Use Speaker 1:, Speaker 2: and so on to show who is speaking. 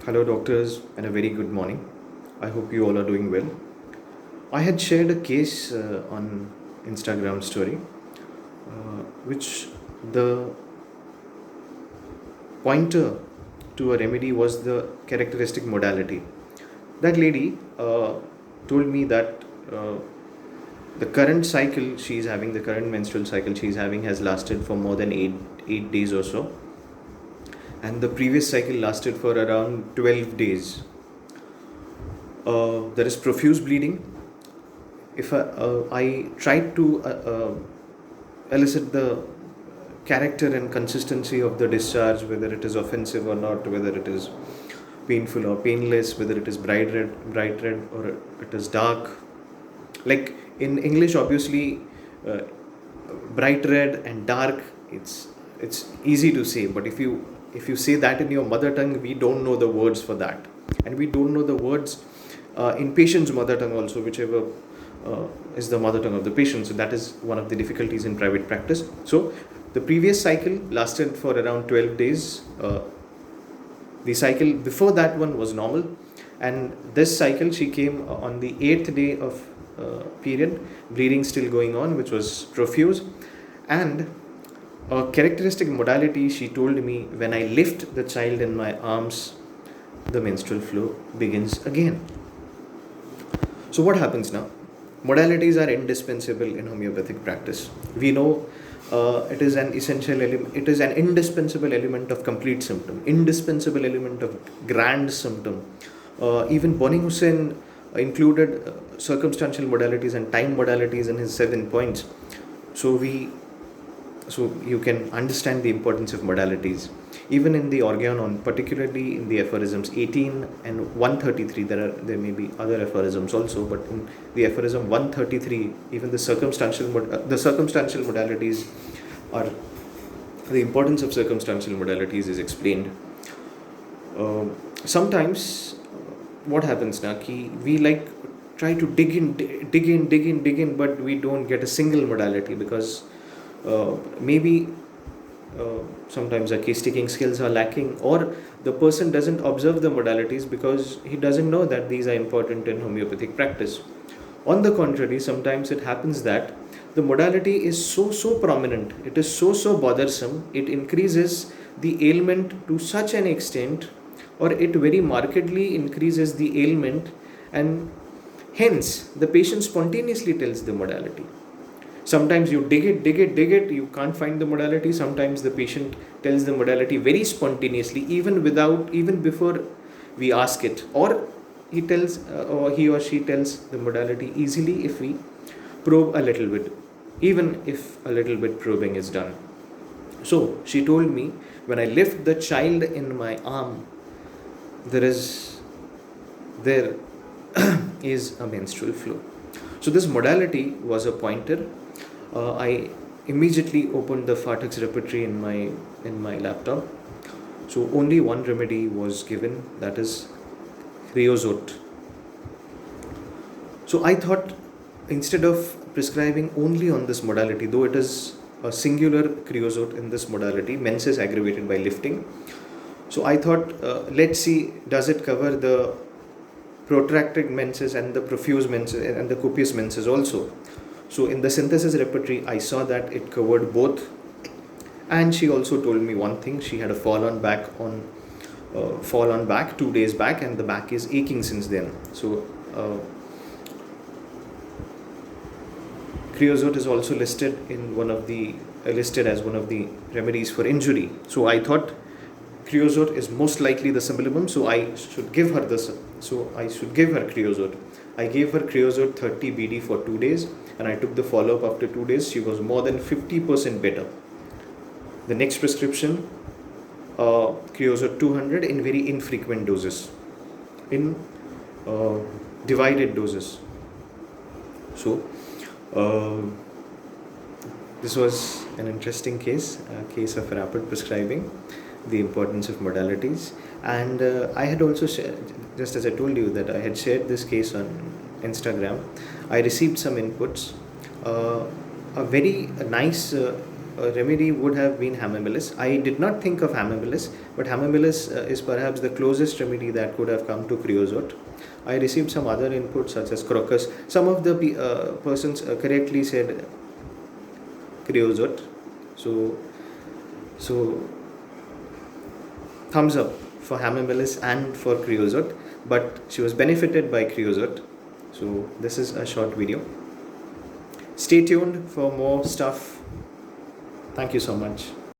Speaker 1: Hello, doctors, and a very good morning. I hope you all are doing well. I had shared a case on Instagram story, which the pointer to a remedy was the characteristic modality. That lady told me that the current cycle she's having, the current menstrual cycle she's having, has lasted for more than eight days or so, and the previous cycle lasted for around 12 days. There is profuse bleeding. If I tried to elicit the character and consistency of the discharge, whether it is offensive or not, whether it is painful or painless, whether it is bright red, or it is dark. Like in English, obviously, uh, bright red and dark, it's easy to say. But if you say that in your mother tongue, we don't know the words for that, and we don't know the words in patient's mother tongue also, whichever is the mother tongue of the patient. So that is one of the difficulties in private practice. So the previous cycle lasted for around 12 days. The cycle before that one was normal, and this cycle she came on the 8th day of period, bleeding still going on, which was profuse. And a characteristic modality, she told me, when I lift the child in my arms, the menstrual flow begins again. So what happens now? Modalities are indispensable in homeopathic practice. We know it is an essential element. It is an indispensable element of complete symptom, indispensable element of grand symptom. Even Boni Hussein included circumstantial modalities and time modalities in his 7 points. So you can understand the importance of modalities. Even in the Organon, particularly in the aphorisms 18 and 133, there may be other aphorisms also, but in the aphorism 133, even the circumstantial modalities are, the importance of circumstantial modalities is explained. Sometimes what happens now, we like try to dig in, but we don't get a single modality because maybe sometimes our case taking skills are lacking, or the person doesn't observe the modalities because he doesn't know that these are important in homeopathic practice. On the contrary, sometimes it happens that the modality is so prominent, it is so bothersome, it increases the ailment to such an extent, or it very markedly increases the ailment, and hence the patient spontaneously tells the modality. Sometimes you dig it, you can't find the modality. Sometimes the patient tells the modality very spontaneously, even before we ask it, or he or she tells the modality easily if we probe a little bit, even if a little bit probing is done. So she told me, when I lift the child in my arm, there is a menstrual flow. So this modality was a pointer. I immediately opened the Fartak's repertory in my laptop. So only one remedy was given, that is Kreosote. So I thought, instead of prescribing only on this modality, though it is a singular Kreosote in this modality, menses aggravated by lifting. So I thought, let's see, does it cover the protracted menses and the profuse menses and the copious menses also? So in the synthesis repertory, I saw that it covered both. And she also told me one thing: she had a fall on back 2 days back, and the back is aching since then. So Kreosote is also listed as one of the remedies for injury. So I thought Kreosote is most likely the symbolium, so I should give her Kreosote. I gave her Kreosote 30 BD for 2 days, and I took the follow-up after 2 days. She was more than 50% better. The next prescription, Kreosote 200 in very infrequent doses, in divided doses. So this was an interesting case, a case of rapid prescribing, the importance of modalities. And I had also shared, just as I told you that I had shared this case on Instagram, I received some inputs. A very nice remedy would have been Hamamelis. I did not think of Hamamelis, but Hamamelis is perhaps the closest remedy that could have come to Kreosote. I received some other inputs such as crocus. Some of the persons correctly said Kreosote. So thumbs up for Hamamelis and for Kreosote, but she was benefited by Kreosote. So this is a short video. Stay tuned for more stuff. Thank you so much.